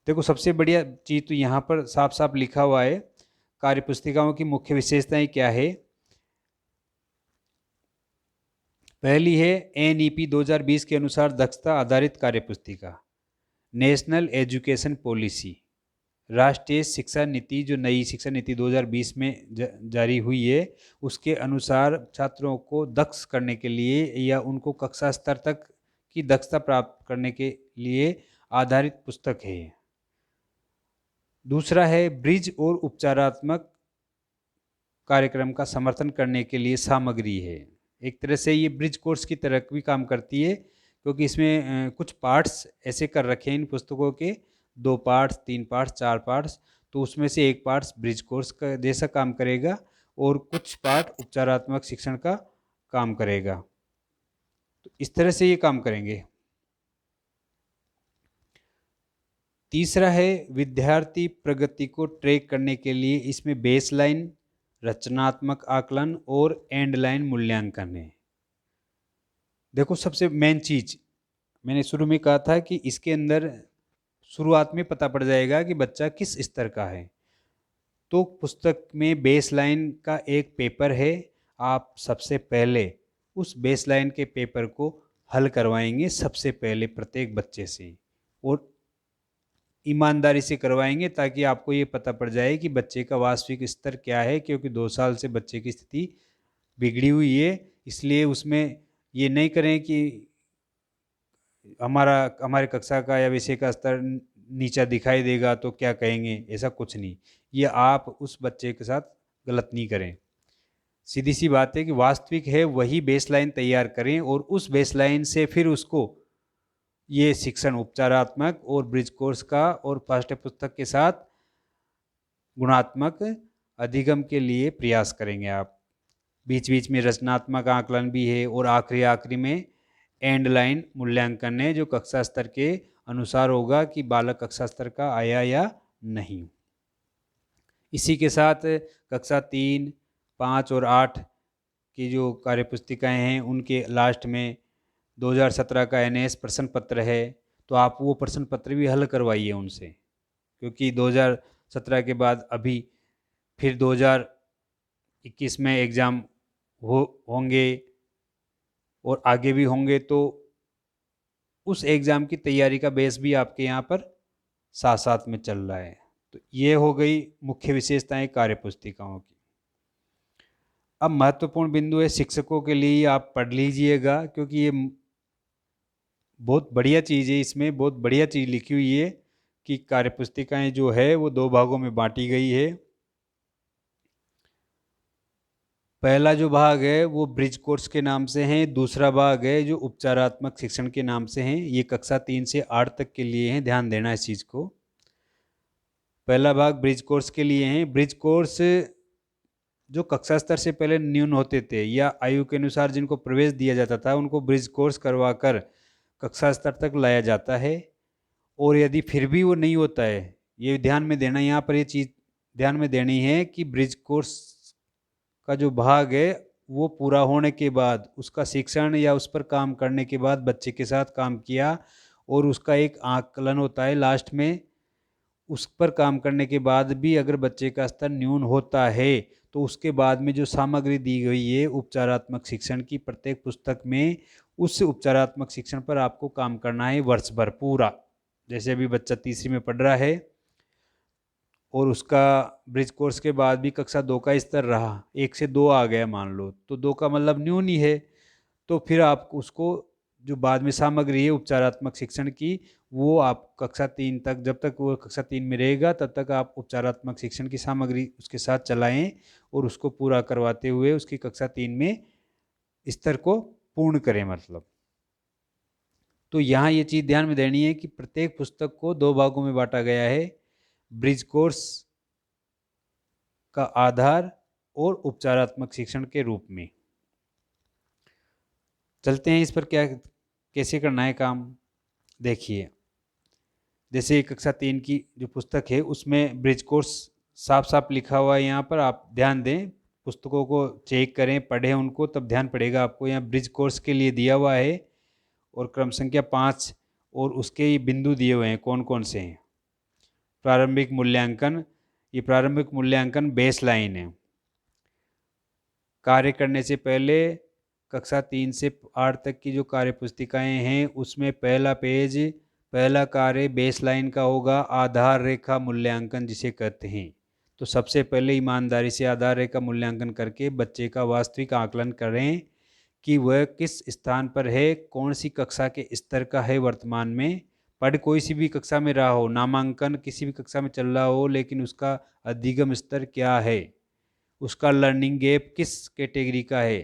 देखो, सबसे बढ़िया चीज़ तो यहाँ पर साफ-साफ लिखा हुआ है, कार्यपुस्तिकाओं की मुख्य विशेषताएँ क्या है। पहली है एनईपी 2020 के अनुसार दक्षता आधारित कार्यपुस्तिका। नेशनल एजुकेशन पॉलिसी, राष्ट्रीय शिक्षा नीति, जो नई शिक्षा नीति 2020 में जारी हुई है, उसके अनुसार छात्रों को दक्ष करने के लिए या उनको कक्षा स्तर तक की दक्षता प्राप्त करने के लिए आधारित पुस्तक है। दूसरा है ब्रिज और उपचारात्मक कार्यक्रम का समर्थन करने के लिए सामग्री है। एक तरह से ये ब्रिज कोर्स की तरह भी काम करती है, क्योंकि इसमें कुछ पार्ट्स ऐसे कर रखे हैं इन पुस्तकों के, 2 पार्ट्स, 3 पार्ट्स, 4 पार्ट्स, तो उसमें से एक पार्ट्स ब्रिज कोर्स का जैसा काम करेगा और कुछ पार्ट उपचारात्मक शिक्षण का काम करेगा। तो इस तरह से ये काम करेंगे। तीसरा है विद्यार्थी प्रगति को ट्रैक करने के लिए इसमें बेसलाइन, रचनात्मक आकलन और एंड लाइन मूल्यांकन है। देखो, सबसे मेन चीज मैंने शुरू में कहा था कि इसके अंदर शुरुआत में पता पड़ जाएगा कि बच्चा किस स्तर का है। तो पुस्तक में बेसलाइन का एक पेपर है, आप सबसे पहले उस बेसलाइन के पेपर को हल करवाएंगे सबसे पहले प्रत्येक बच्चे से, और ईमानदारी से करवाएंगे, ताकि आपको ये पता पड़ जाए कि बच्चे का वास्तविक स्तर क्या है, क्योंकि 2 साल से बच्चे की स्थिति बिगड़ी हुई है। इसलिए उसमें ये नहीं करें कि हमारे कक्षा का या विषय का स्तर नीचा दिखाई देगा तो क्या कहेंगे, ऐसा कुछ नहीं। ये आप उस बच्चे के साथ गलत नहीं करें। सीधी सी बात है कि वास्तविक है वही बेसलाइन तैयार करें, और उस बेसलाइन से फिर उसको ये शिक्षण उपचारात्मक और ब्रिज कोर्स का और पाठ्य पुस्तक के साथ गुणात्मक अधिगम के लिए प्रयास करेंगे आप। बीच बीच में रचनात्मक आकलन भी है, और आखिरी में एंड लाइन मूल्यांकन है, जो कक्षा स्तर के अनुसार होगा कि बालक कक्षा स्तर का आया या नहीं। इसी के साथ कक्षा 3, 5 और 8 की जो कार्यपुस्तिकाएं हैं, उनके लास्ट में 2017 का एनएएस प्रश्न पत्र है, तो आप वो प्रश्न पत्र भी हल करवाइए उनसे, क्योंकि 2017 के बाद अभी फिर 2021 में एग्ज़ाम होंगे और आगे भी होंगे, तो उस एग्ज़ाम की तैयारी का बेस भी आपके यहाँ पर साथ साथ में चल रहा है। तो ये हो गई मुख्य विशेषताएं कार्यपुस्तिकाओं की। अब महत्वपूर्ण बिंदु है शिक्षकों के लिए, आप पढ़ लीजिएगा, क्योंकि ये बहुत बढ़िया चीज़ है। इसमें बहुत बढ़िया चीज़ लिखी हुई है कि कार्यपुस्तिकाएं जो है वो 2 भागों में बांटी गई है। पहला जो भाग है वो ब्रिज कोर्स के नाम से है, दूसरा भाग है जो उपचारात्मक शिक्षण के नाम से है। ये कक्षा 3 से 8 तक के लिए हैं, ध्यान देना इस चीज़ को। पहला भाग ब्रिज कोर्स के लिए है। ब्रिज कोर्स जो कक्षा स्तर से पहले न्यून होते थे या आयु के अनुसार जिनको प्रवेश दिया जाता था, उनको ब्रिज कोर्स करवाकर कक्षा स्तर तक लाया जाता है। और यदि फिर भी वो नहीं होता है, ये ध्यान में देना, यहाँ पर ये चीज़ ध्यान में देनी है कि ब्रिज कोर्स का जो भाग है वो पूरा होने के बाद, उसका शिक्षण या उस पर काम करने के बाद बच्चे के साथ काम किया और उसका एक आकलन होता है लास्ट में, उस पर काम करने के बाद भी अगर बच्चे का स्तर न्यून होता है तो उसके बाद में जो सामग्री दी गई है उपचारात्मक शिक्षण की प्रत्येक पुस्तक में, उस उपचारात्मक शिक्षण पर आपको काम करना है वर्ष भर पूरा। जैसे अभी बच्चा तीसरी में पढ़ रहा है और उसका ब्रिज कोर्स के बाद भी कक्षा 2 का स्तर रहा, 1 से 2 आ गया मान लो, तो 2 का मतलब न्यून ही है। तो फिर आप उसको जो बाद में सामग्री है उपचारात्मक शिक्षण की, वो आप कक्षा 3 तक, जब तक वो कक्षा 3 में रहेगा तब तक आप उपचारात्मक शिक्षण की सामग्री उसके साथ चलाएं और उसको पूरा करवाते हुए उसकी कक्षा 3 में स्तर को पूर्ण करें मतलब। तो यहाँ ये चीज़ ध्यान में देनी है कि प्रत्येक पुस्तक को 2 भागों में बांटा गया है, ब्रिज कोर्स का आधार और उपचारात्मक शिक्षण के रूप में। चलते हैं इस पर क्या कैसे करना है काम। देखिए, जैसे कक्षा 3 की जो पुस्तक है उसमें ब्रिज कोर्स साफ साफ लिखा हुआ है, यहाँ पर आप ध्यान दें, पुस्तकों को चेक करें, पढ़ें उनको, तब ध्यान पड़ेगा आपको। यहाँ ब्रिज कोर्स के लिए दिया हुआ है और क्रम संख्या 5 और उसके बिंदु दिए हुए हैं कौन कौन से हैं। प्रारंभिक मूल्यांकन, ये प्रारंभिक मूल्यांकन बेस लाइन है। कार्य करने से पहले कक्षा 3 से 8 तक की जो कार्य पुस्तिकाएँ हैं उसमें पहला पेज, पहला कार्य बेस लाइन का होगा, आधार रेखा मूल्यांकन जिसे कहते हैं। तो सबसे पहले ईमानदारी से आधार रेखा मूल्यांकन करके बच्चे का वास्तविक आकलन करें कि वह किस स्थान पर है, कौन सी कक्षा के स्तर का है वर्तमान में। पढ़ कोई सी भी कक्षा में रहा हो, नामांकन किसी भी कक्षा में चल रहा हो, लेकिन उसका अधिगम स्तर क्या है, उसका लर्निंग गैप किस कैटेगरी का है,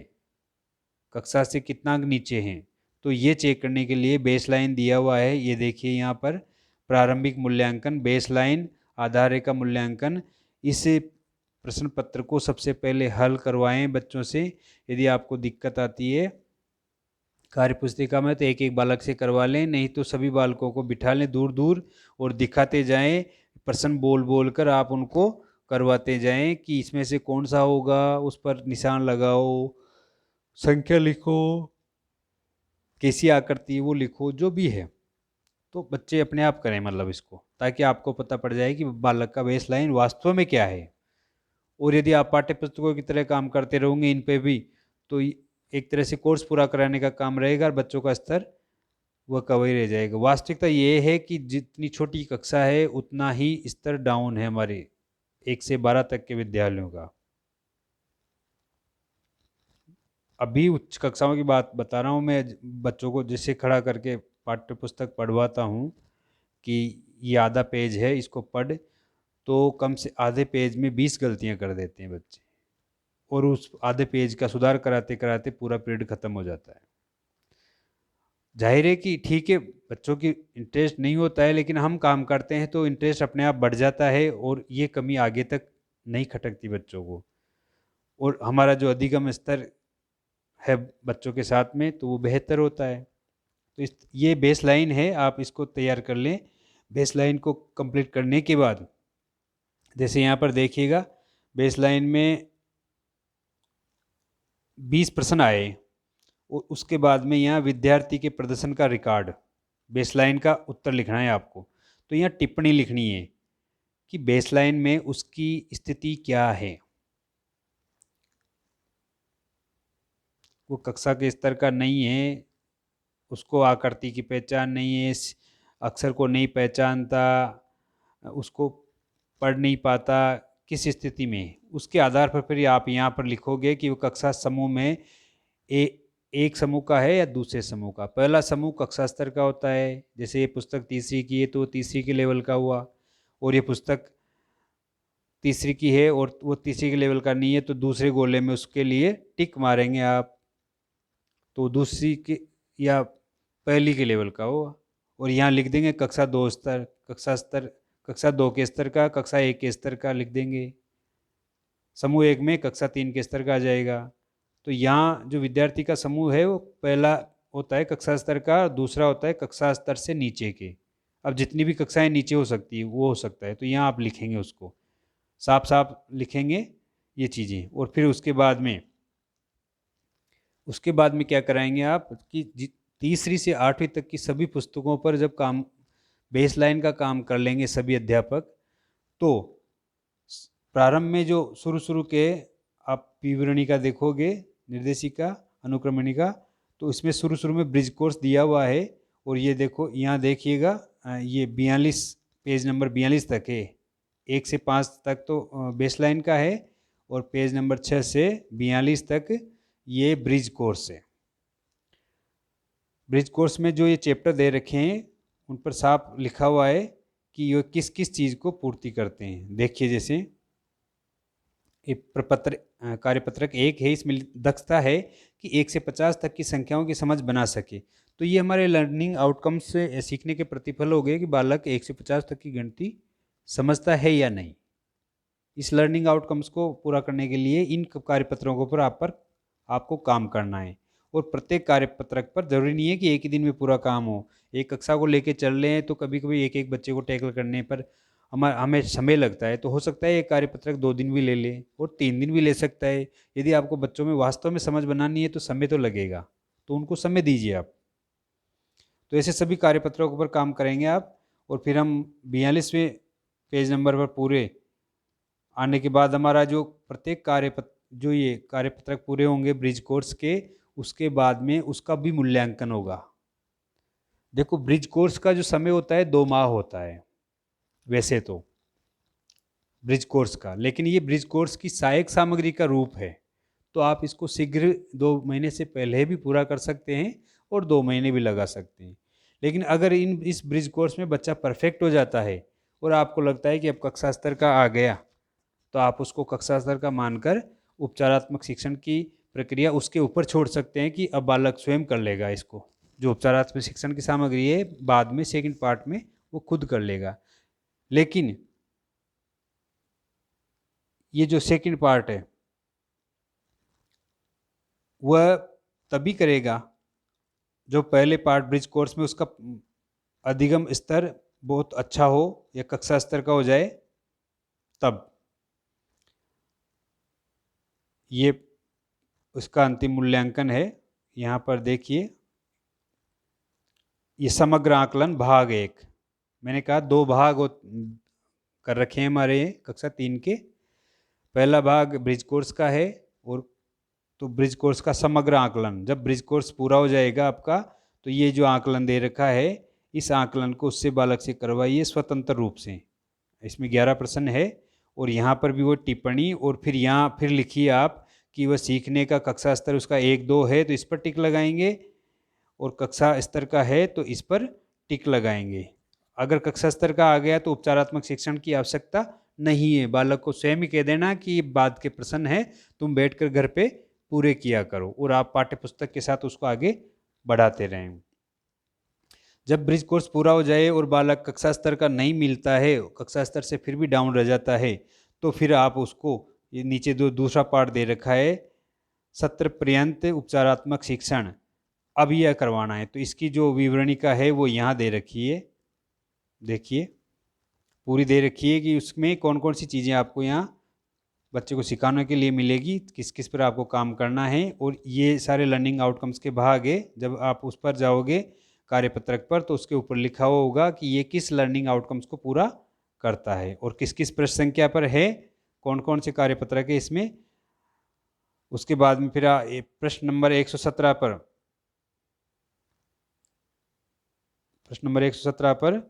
कक्षा से कितना नीचे हैं। तो ये चेक करने के लिए बेसलाइन दिया हुआ है, ये देखिए यहाँ पर प्रारंभिक मूल्यांकन, बेसलाइन, आधार रेखा मूल्यांकन। इस प्रश्न पत्र को सबसे पहले हल करवाएं बच्चों से। यदि आपको दिक्कत आती है कार्य पुस्तिका में तो एक एक बालक से करवा लें, नहीं तो सभी बालकों को बिठा लें दूर दूर और दिखाते जाएं, प्रश्न बोल बोल कर आप उनको करवाते जाएं कि इसमें से कौन सा होगा, उस पर निशान लगाओ, संख्या लिखो, कैसी आकृति है वो लिखो, जो भी है। तो बच्चे अपने आप करें मतलब इसको, ताकि आपको पता पड़ जाए कि बालक का बेस लाइन वास्तव में क्या है। और यदि आप पाठ्य पुस्तकों की तरह काम करते रहोगे इन पे भी, तो एक तरह से कोर्स पूरा कराने का काम रहेगा और बच्चों का स्तर वह कवर ही रह जाएगा। वास्तविकता ये है कि जितनी छोटी कक्षा है उतना ही स्तर डाउन है हमारे 1 से 12 तक के विद्यालयों का। अभी उच्च कक्षाओं की बात बता रहा हूँ मैं, बच्चों को जिससे खड़ा करके पाठ्य पुस्तक पढ़वाता हूँ कि ये आधा पेज है इसको पढ़, तो कम से आधे पेज में 20 गलतियाँ कर देते हैं बच्चे, और उस आधे पेज का सुधार कराते कराते पूरा पीरियड खत्म हो जाता है। जाहिर है कि ठीक है बच्चों की इंटरेस्ट नहीं होता है, लेकिन हम काम करते हैं तो इंटरेस्ट अपने आप बढ़ जाता है और ये कमी आगे तक नहीं खटकती बच्चों को, और हमारा जो अधिगम स्तर है बच्चों के साथ में तो वो बेहतर होता है। तो ये बेस लाइन है, आप इसको तैयार कर लें। बेस लाइन को कंप्लीट करने के बाद जैसे यहाँ पर देखिएगा, बेस लाइन में 20 प्रश्न आए और उसके बाद में यहाँ विद्यार्थी के प्रदर्शन का रिकॉर्ड, बेसलाइन का उत्तर लिखना है आपको। तो यहाँ टिप्पणी लिखनी है कि बेसलाइन में उसकी स्थिति क्या है, वो कक्षा के स्तर का नहीं है, उसको आकृति की पहचान नहीं है, अक्षर को नहीं पहचानता, उसको पढ़ नहीं पाता, किस स्थिति में, उसके आधार पर फिर आप यहाँ पर लिखोगे कि वो कक्षा समूह में एक समूह का है या दूसरे समूह का। पहला समूह कक्षा स्तर का होता है, जैसे ये पुस्तक तीसरी की है तो तीसरी के लेवल का हुआ, और ये पुस्तक तीसरी की है और वो तीसरी के लेवल का नहीं है तो दूसरे गोले में उसके लिए टिक मारेंगे आप, तो दूसरी के या पहली के लेवल का होगा। और यहाँ लिख देंगे कक्षा 2 स्तर, कक्षा 2 के स्तर का, कक्षा 1 के स्तर का लिख देंगे। समूह 1 में कक्षा 3 के स्तर का आ जाएगा। तो यहाँ जो विद्यार्थी का समूह है वो पहला होता है कक्षा स्तर का, दूसरा होता है कक्षा स्तर से नीचे के। अब जितनी भी कक्षाएं नीचे हो सकती है वो हो सकता है, तो यहाँ आप लिखेंगे, उसको साफ साफ लिखेंगे ये चीज़ें। और फिर उसके बाद में क्या कराएंगे आप कि तीसरी से 8वीं तक की सभी पुस्तकों पर जब काम बेसलाइन का काम कर लेंगे सभी अध्यापक, तो प्रारंभ में जो शुरू के आप विवरणिका देखोगे, निर्देशिका, अनुक्रमणिका, तो इसमें शुरू में ब्रिज कोर्स दिया हुआ है। और ये देखो, यहाँ देखिएगा, ये 42 पेज नंबर 42 तक है। 1 से 5 तक तो बेसलाइन का है और पेज नंबर 6 से 42 तक ये ब्रिज कोर्स है। ब्रिज कोर्स में जो ये चैप्टर दे रखे हैं उन पर साफ लिखा हुआ है कि ये किस किस चीज़ को पूर्ति करते हैं। देखिए, जैसे ये प्रपत्र कार्यपत्रक 1 है, इसमें दक्षता है कि 1 से 50 तक की संख्याओं की समझ बना सके। तो ये हमारे लर्निंग आउटकम्स से सीखने के प्रतिफल हो गए कि बालक 1 से 50 तक की गिनती समझता है या नहीं। इस लर्निंग आउटकम्स को पूरा करने के लिए इन कार्यपत्रों पर आपको काम करना है। और प्रत्येक कार्यपत्रक पर जरूरी नहीं है कि एक ही दिन में पूरा काम हो। एक कक्षा को लेके चल रहे हैं तो कभी कभी एक एक बच्चे को टैकल करने पर हमें समय लगता है। तो हो सकता है एक कार्यपत्रक 2 दिन भी ले ले और 3 दिन भी ले सकता है। यदि आपको बच्चों में वास्तव में समझ बनानी है तो समय तो लगेगा, तो उनको समय दीजिए आप। तो ऐसे सभी कार्यपत्रकों पर काम करेंगे आप। और फिर हम 42वें पेज नंबर पर पूरे आने के बाद हमारा जो प्रत्येक जो ये कार्यपत्रक पूरे होंगे ब्रिज कोर्स के, उसके बाद में उसका भी मूल्यांकन होगा। देखो, ब्रिज कोर्स का जो समय होता है 2 माह होता है वैसे तो ब्रिज कोर्स का, लेकिन ये ब्रिज कोर्स की सहायक सामग्री का रूप है। तो आप इसको शीघ्र 2 महीने से पहले भी पूरा कर सकते हैं और 2 महीने भी लगा सकते हैं। लेकिन अगर इस ब्रिज कोर्स में बच्चा परफेक्ट हो जाता है और आपको लगता है कि अब कक्षा स्तर का आ गया, तो आप उसको कक्षा स्तर का मानकर उपचारात्मक शिक्षण की प्रक्रिया उसके ऊपर छोड़ सकते हैं कि अब बालक स्वयं कर लेगा इसको। जो उपचारात्मक शिक्षण की सामग्री है बाद में सेकंड पार्ट में वो खुद कर लेगा। लेकिन ये जो सेकंड पार्ट है वह तभी करेगा जो पहले पार्ट ब्रिज कोर्स में उसका अधिगम स्तर बहुत अच्छा हो या कक्षा स्तर का हो जाए, तब ये उसका अंतिम मूल्यांकन है। यहाँ पर देखिए, ये समग्र आकलन भाग 1, मैंने कहा 2 भाग कर रखे हैं हमारे कक्षा 3 के। पहला भाग ब्रिज कोर्स का है और तो ब्रिज कोर्स का समग्र आकलन, जब ब्रिज कोर्स पूरा हो जाएगा आपका तो ये जो आकलन दे रखा है इस आकलन को उससे बालक से करवाइए स्वतंत्र रूप से। इसमें 11 प्रश्न है और यहाँ पर भी वो टिप्पणी, और फिर यहाँ फिर लिखिए आप कि वह सीखने का कक्षा स्तर उसका 1-2 है तो इस पर टिक लगाएंगे, और कक्षा स्तर का है तो इस पर टिक लगाएंगे। अगर कक्षा स्तर का आ गया तो उपचारात्मक शिक्षण की आवश्यकता नहीं है। बालक को स्वयं ही कह देना कि ये बाद के प्रश्न है, तुम बैठकर घर पे पूरे किया करो, और आप पाठ्य पुस्तक के साथ उसको आगे बढ़ाते रहें। जब ब्रिज कोर्स पूरा हो जाए और बालक कक्षा स्तर का नहीं मिलता है, कक्षा स्तर से फिर भी डाउन रह जाता है, तो फिर आप उसको, ये नीचे दूसरा पार्ट दे रखा है सत्र पर्यंत उपचारात्मक शिक्षण, अब यह करवाना है। तो इसकी जो विवरणिका है वो यहाँ दे रखी है, देखिए पूरी दे रखी है कि उसमें कौन कौन सी चीज़ें आपको यहाँ बच्चे को सिखाने के लिए मिलेगी, किस किस पर आपको काम करना है। और ये सारे लर्निंग आउटकम्स के भाग है। जब आप उस पर जाओगे कार्यपत्रक पर तो उसके ऊपर लिखा हुआ होगा कि ये किस लर्निंग आउटकम्स को पूरा करता है और किस किस पृष्ठ संख्या पर है, कौन कौन से कार्यपत्रक है इसमें। उसके बाद में फिर प्रश्न नंबर 117 पर, प्रश्न नंबर 117 पर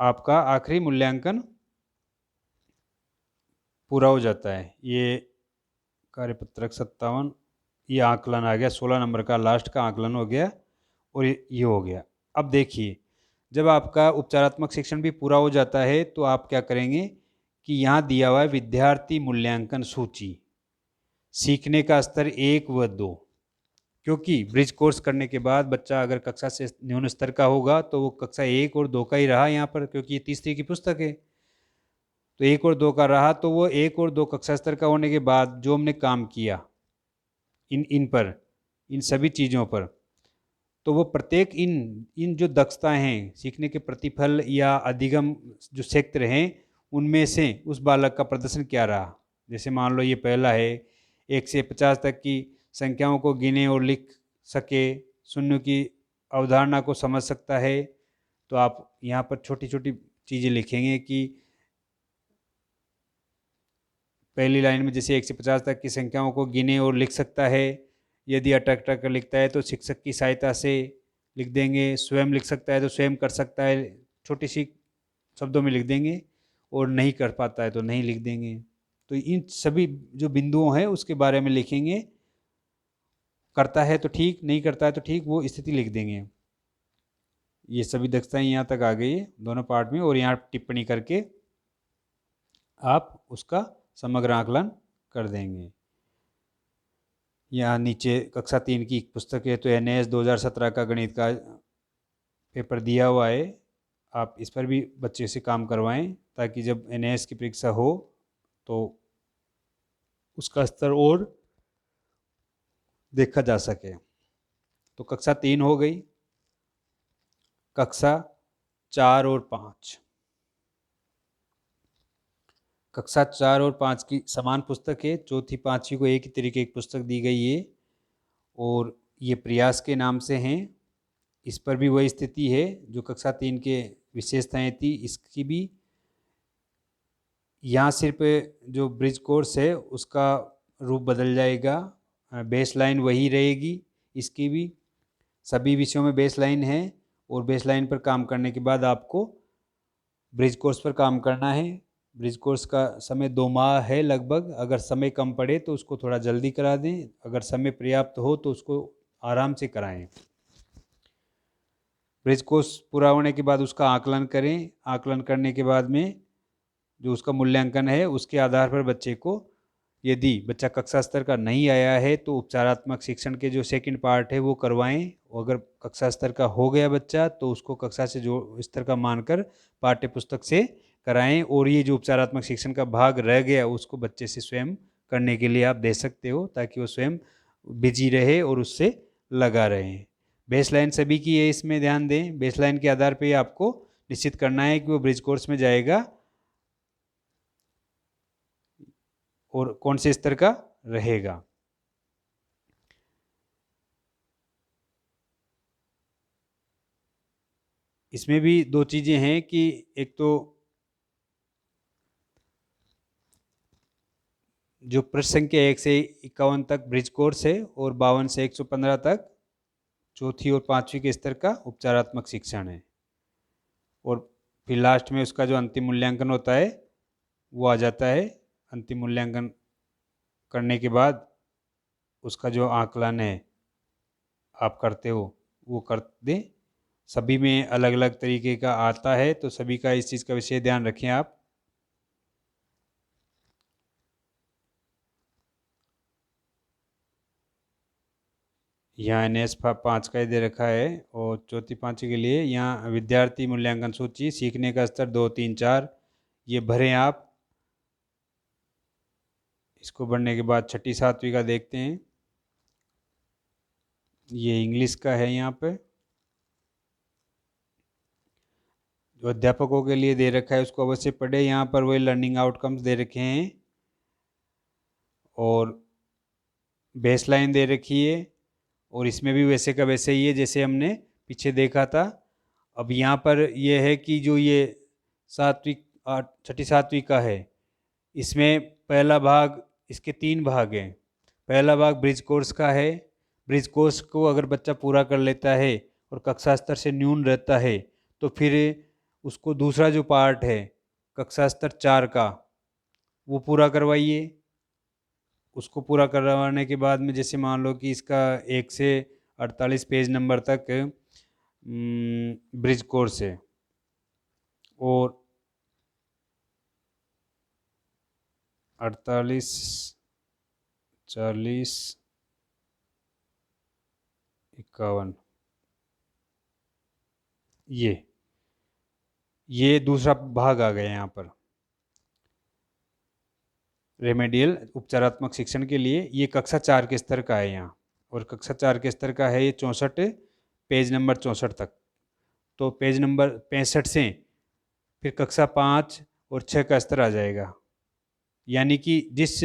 आपका आखिरी मूल्यांकन पूरा हो जाता है। ये कार्यपत्रक 57, ये आकलन आ गया, 16 नंबर का लास्ट का आकलन हो गया और ये हो गया। अब देखिए, जब आपका उपचारात्मक शिक्षण भी पूरा हो जाता है तो आप क्या करेंगे कि यहाँ दिया हुआ है विद्यार्थी मूल्यांकन सूची, सीखने का स्तर 1 व 2। क्योंकि ब्रिज कोर्स करने के बाद बच्चा अगर कक्षा से न्यून स्तर का होगा तो वो कक्षा 1 और 2 का ही रहा यहाँ पर, क्योंकि ये तीसरी की पुस्तक है। तो 1 और 2 का रहा, तो वो 1 और 2 कक्षा स्तर का होने के बाद जो हमने काम किया इन सभी चीज़ों पर, तो वो प्रत्येक इन जो दक्षताएं हैं, सीखने के प्रतिफल या अधिगम जो क्षेत्र हैं, उनमें से उस बालक का प्रदर्शन क्या रहा। जैसे मान लो ये पहला है, 1 से 50 तक की संख्याओं को गिने और लिख सके, शून्य की अवधारणा को समझ सकता है। तो आप यहाँ पर छोटी छोटी चीज़ें लिखेंगे कि पहली लाइन में जैसे 1 से 50 तक की संख्याओं को गिने और लिख सकता है। यदि अटक-अटक कर लिखता है तो शिक्षक की सहायता से लिख देंगे। स्वयं लिख सकता है तो स्वयं कर सकता है, छोटी-सी शब्दों में लिख देंगे, और नहीं कर पाता है तो नहीं लिख देंगे। तो इन सभी जो बिंदुओं हैं उसके बारे में लिखेंगे। करता है तो ठीक, नहीं करता है तो ठीक, वो स्थिति लिख देंगे। ये सभी दक्षताएं यहाँ तक आ गई है दोनों पार्ट में, और यहाँ टिप्पणी करके आप उसका समग्र आकलन कर देंगे। यहाँ नीचे कक्षा 3 की पुस्तक है, तो NAS 2017 का गणित का पेपर दिया हुआ है। आप इस पर भी बच्चे से काम करवाएं, ताकि जब NAS की परीक्षा हो तो उसका स्तर और देखा जा सके। तो कक्षा 3 हो गई। कक्षा 4 और 5, कक्षा 4 और 5 की समान पुस्तक है। चौथी पाँचवीं को एक ही तरीके की पुस्तक दी गई है, और ये प्रयास के नाम से हैं। इस पर भी वही स्थिति है जो कक्षा 3 के विशेषताएं थी, इसकी भी। यहाँ सिर्फ जो ब्रिज कोर्स है उसका रूप बदल जाएगा, बेस लाइन वही रहेगी। इसकी भी सभी विषयों में बेस लाइन है, और बेस लाइन पर काम करने के बाद आपको ब्रिज कोर्स पर काम करना है। ब्रिज कोर्स का समय 2 माह है लगभग। अगर समय कम पड़े तो उसको थोड़ा जल्दी करा दें, अगर समय पर्याप्त हो तो उसको आराम से कराएं। ब्रिज कोर्स पूरा होने के बाद उसका आकलन करें। आकलन करने के बाद में जो उसका मूल्यांकन है उसके आधार पर बच्चे को, यदि बच्चा कक्षा स्तर का नहीं आया है तो उपचारात्मक शिक्षण के जो सेकंड पार्ट है वो करवाएं। अगर कक्षा स्तर का हो गया बच्चा तो उसको कक्षा से जो स्तर का मानकर पाठ्य पुस्तक से कराएं, और ये जो उपचारात्मक शिक्षण का भाग रह गया उसको बच्चे से स्वयं करने के लिए आप दे सकते हो, ताकि वो स्वयं बिजी रहे और उससे लगा रहे। बेसलाइन सभी की है, इसमें ध्यान दें। बेसलाइन के आधार पर आपको निश्चित करना है कि वो ब्रिज कोर्स में जाएगा और कौन से स्तर का रहेगा। इसमें भी दो चीज़ें हैं कि एक तो जो पृष्ठ संख्या 1 से 51 तक ब्रिज कोर्स है, और 52 से 115 तक चौथी और पाँचवीं के स्तर का उपचारात्मक शिक्षण है। और फिर लास्ट में उसका जो अंतिम मूल्यांकन होता है वो आ जाता है। अंतिम मूल्यांकन करने के बाद उसका जो आकलन है आप करते हो वो कर दें। सभी में अलग अलग तरीके का आता है, तो सभी का इस चीज़ का विशेष ध्यान रखें आप। यहाँ NS 5 का दे रखा है, और चौथी पाँचवीं के लिए यहाँ विद्यार्थी मूल्यांकन सूची, सीखने का स्तर 2, 3, 4 ये भरें आप। इसको भरने के बाद छठी सातवीं का देखते हैं। ये इंग्लिश का है। यहाँ पे जो अध्यापकों के लिए दे रखा है उसको अवश्य पढ़े। यहाँ पर वही लर्निंग आउटकम्स दे रखे हैं, और बेसलाइन दे रखी है, और इसमें भी वैसे का वैसे ही है जैसे हमने पीछे देखा था। अब यहाँ पर यह है कि जो ये छठी सातवीं का है, इसमें पहला भाग, इसके 3 भाग हैं। पहला भाग ब्रिज कोर्स का है। ब्रिज कोर्स को अगर बच्चा पूरा कर लेता है और कक्षा स्तर से न्यून रहता है तो फिर उसको दूसरा जो पार्ट है कक्षा स्तर 4 का वो पूरा करवाइए। उसको पूरा करवाने के बाद में जैसे मान लो कि इसका 1 से 48 पेज नंबर तक ब्रिज कोर्स है, और 48, 40, 51 ये दूसरा भाग आ गया यहाँ पर रेमेडियल उपचारात्मक शिक्षण के लिए। ये कक्षा 4 के स्तर का है यहाँ, और कक्षा 4 के स्तर का है ये 64 पेज नंबर 64 तक। तो पेज नंबर 65 से फिर कक्षा 5 और 6 का स्तर आ जाएगा। यानी कि जिस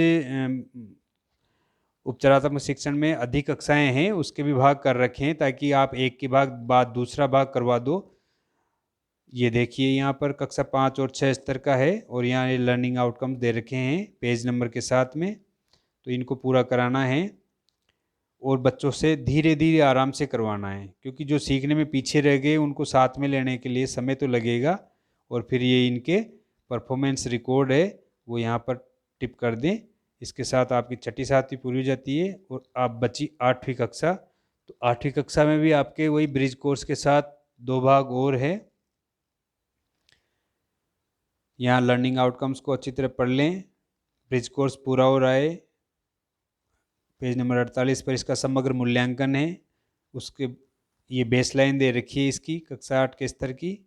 उपचारात्मक शिक्षण में अधिक कक्षाएं हैं उसके भी भाग कर रखे हैं, ताकि आप एक के बाद दूसरा भाग करवा दो। ये देखिए यहाँ पर कक्षा 5 और 6 स्तर का है और यहाँ ये लर्निंग आउटकम दे रखे हैं पेज नंबर के साथ में। तो इनको पूरा कराना है और बच्चों से धीरे धीरे आराम से करवाना है, क्योंकि जो सीखने में पीछे रह गए उनको साथ में लेने के लिए समय तो लगेगा। और फिर ये इनके परफॉर्मेंस रिकॉर्ड है वो यहाँ पर टिप कर दें। इसके साथ आपकी छठी सातवीं पूरी हो जाती है और आप बची 8वीं कक्षा। तो 8वीं कक्षा में भी आपके वही ब्रिज कोर्स के साथ 2 भाग और है। यहाँ लर्निंग आउटकम्स को अच्छी तरह पढ़ लें। ब्रिज कोर्स पूरा हो रहा है, पेज नंबर 48 पर इसका समग्र मूल्यांकन है। उसके ये बेसलाइन दे रखी है इसकी कक्षा 8 के स्तर की।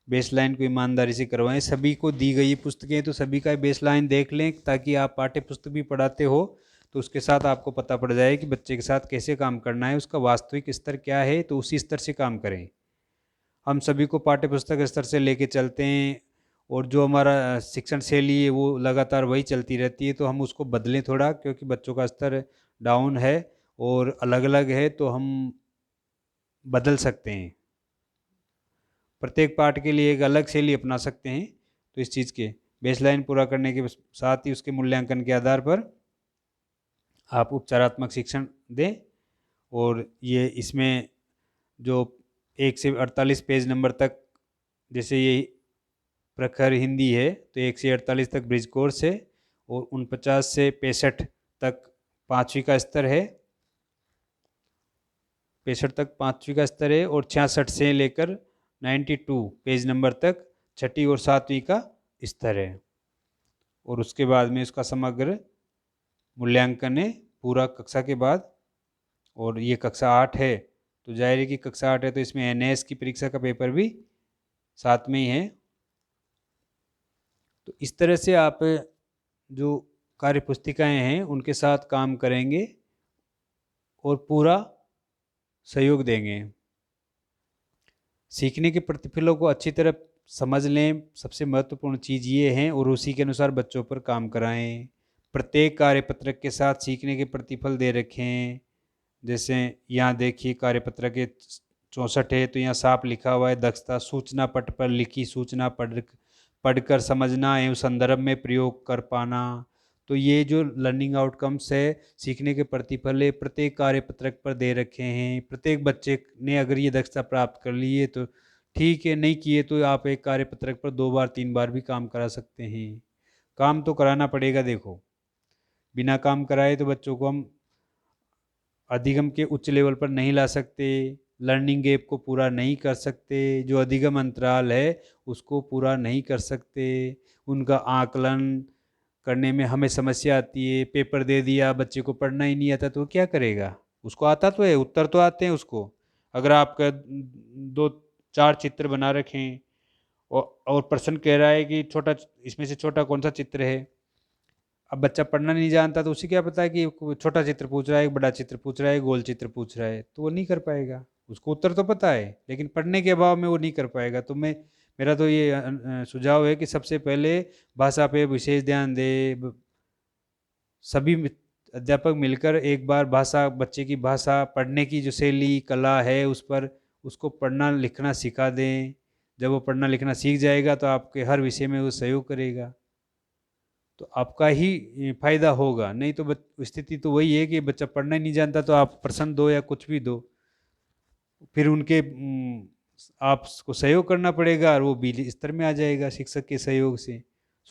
बेसलाइन को ईमानदारी से करवाएं। सभी को दी गई पुस्तकें तो सभी का बेसलाइन देख लें, ताकि आप पाठ्य पुस्तक भी पढ़ाते हो तो उसके साथ आपको पता पड़ जाए कि बच्चे के साथ कैसे काम करना है, उसका वास्तविक स्तर क्या है, तो उसी स्तर से काम करें। हम सभी को पाठ्य पुस्तक स्तर से लेके चलते हैं और जो हमारा शिक्षण शैली है वो लगातार वही चलती रहती है, तो हम उसको बदलें थोड़ा, क्योंकि बच्चों का स्तर डाउन है और अलग अलग है, तो हम बदल सकते हैं। प्रत्येक पाठ के लिए एक अलग शैली अपना सकते हैं। तो इस चीज़ के बेसलाइन पूरा करने के साथ ही उसके मूल्यांकन के आधार पर आप उपचारात्मक शिक्षण दें। और ये इसमें जो 1 से 48 पेज नंबर तक, जैसे ये प्रखर हिंदी है तो 1 से 48 तक ब्रिज कोर्स है और 49 से 65 तक 5वीं का स्तर है। 65 तक 5वीं का स्तर है और 66 से लेकर 92 पेज नंबर तक 6ठी और 7वीं का स्तर है। और उसके बाद में इसका समग्र मूल्यांकन है पूरा कक्षा के बाद। और ये कक्षा 8 है तो जाहिर है कि कक्षा 8 है तो इसमें एनएएस की परीक्षा का पेपर भी साथ में ही है। तो इस तरह से आप जो कार्य पुस्तिकाएँ हैं उनके साथ काम करेंगे और पूरा सहयोग देंगे। सीखने के प्रतिफलों को अच्छी तरह समझ लें, सबसे महत्वपूर्ण चीज़ ये है, और उसी के अनुसार बच्चों पर काम कराएं। प्रत्येक कार्यपत्रक के साथ सीखने के प्रतिफल दे रखें। जैसे यहाँ देखिए कार्यपत्रक के 64 है तो यहाँ साफ लिखा हुआ है दक्षता सूचना पट पर लिखी सूचना पढ़कर समझना एवं संदर्भ में प्रयोग कर पाना। तो ये जो लर्निंग आउटकम्स है, सीखने के प्रतिफल है, प्रत्येक कार्यपत्रक पर दे रखे हैं। प्रत्येक बच्चे ने अगर ये दक्षता प्राप्त कर ली है तो ठीक है, नहीं किए तो आप एक कार्यपत्रक पर 2 बार 3 बार भी काम करा सकते हैं। काम तो कराना पड़ेगा। देखो, बिना काम कराए तो बच्चों को हम अधिगम के उच्च लेवल पर नहीं ला सकते, लर्निंग गैप को पूरा नहीं कर सकते, जो अधिगम अंतराल है उसको पूरा नहीं कर सकते, उनका आकलन करने में हमें समस्या आती है। पेपर दे दिया, बच्चे को पढ़ना ही नहीं आता तो वो क्या करेगा? उसको आता तो है, उत्तर तो आते हैं उसको। अगर आपका 2-4 चित्र बना रखें और प्रश्न कह रहा है कि छोटा, इसमें से छोटा कौन सा चित्र है, अब बच्चा पढ़ना नहीं जानता तो उसे क्या पता है कि छोटा चित्र पूछ रहा है, बड़ा चित्र पूछ रहा है, गोल चित्र पूछ रहा है, तो वो नहीं कर पाएगा। उसको उत्तर तो पता है लेकिन पढ़ने के अभाव में वो नहीं कर पाएगा। तो मेरा तो ये सुझाव है कि सबसे पहले भाषा पे विशेष ध्यान दे। सभी अध्यापक मिलकर एक बार भाषा, बच्चे की भाषा पढ़ने की जो शैली कला है उस पर उसको पढ़ना लिखना सिखा दें। जब वो पढ़ना लिखना सीख जाएगा तो आपके हर विषय में वो सहयोग करेगा, तो आपका ही फायदा होगा। नहीं तो स्थिति तो वही है कि बच्चा पढ़ना ही नहीं जानता तो आप प्रश्न दो या कुछ भी दो, फिर उनके आपको सहयोग करना पड़ेगा और वो बी स्तर में आ जाएगा शिक्षक के सहयोग से।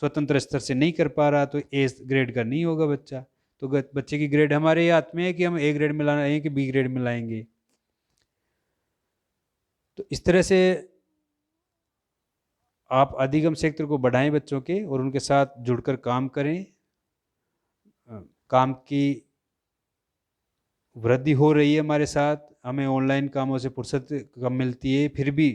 स्वतंत्र स्तर से नहीं कर पा रहा तो ए ग्रेड का नहीं होगा बच्चा। तो बच्चे की ग्रेड हमारे हाथ में है कि हम ए ग्रेड में लाना है कि बी ग्रेड में लाएंगे। तो इस तरह से आप अधिगम क्षेत्र को बढ़ाएं बच्चों के और उनके साथ जुड़कर काम करें। काम की वृद्धि हो रही है हमारे साथ, हमें ऑनलाइन कामों से फुर्सत कम मिलती है, फिर भी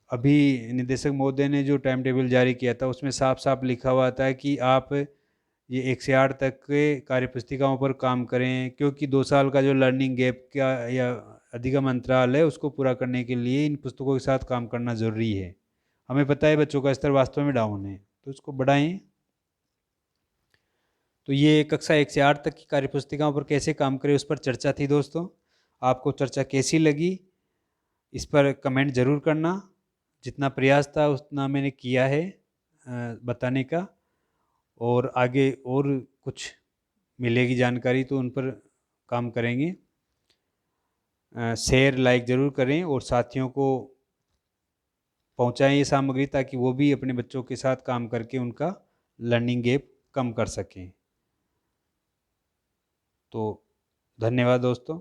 अभी निदेशक महोदय ने जो टाइम टेबल जारी किया था उसमें साफ साफ लिखा हुआ था कि आप ये 1 से 8 तक के कार्यपुस्तिकाओं पर काम करें, क्योंकि 2 साल का जो लर्निंग गैप का या अधिगम अंतराल है उसको पूरा करने के लिए इन पुस्तकों के साथ काम करना ज़रूरी है। हमें पता है बच्चों का स्तर वास्तव में डाउन है तो उसको बढ़ाएं। तो ये कक्षा 1 से 8 तक की कार्यपुस्तिकाओं पर कैसे काम करें उस पर चर्चा थी दोस्तों। आपको चर्चा कैसी लगी इस पर कमेंट ज़रूर करना। जितना प्रयास था उतना मैंने किया है बताने का, और आगे और कुछ मिलेगी जानकारी तो उन पर काम करेंगे। शेयर लाइक ज़रूर करें और साथियों को पहुंचाएं ये सामग्री, ताकि वो भी अपने बच्चों के साथ काम करके उनका लर्निंग गैप कम कर सकें। तो धन्यवाद दोस्तों।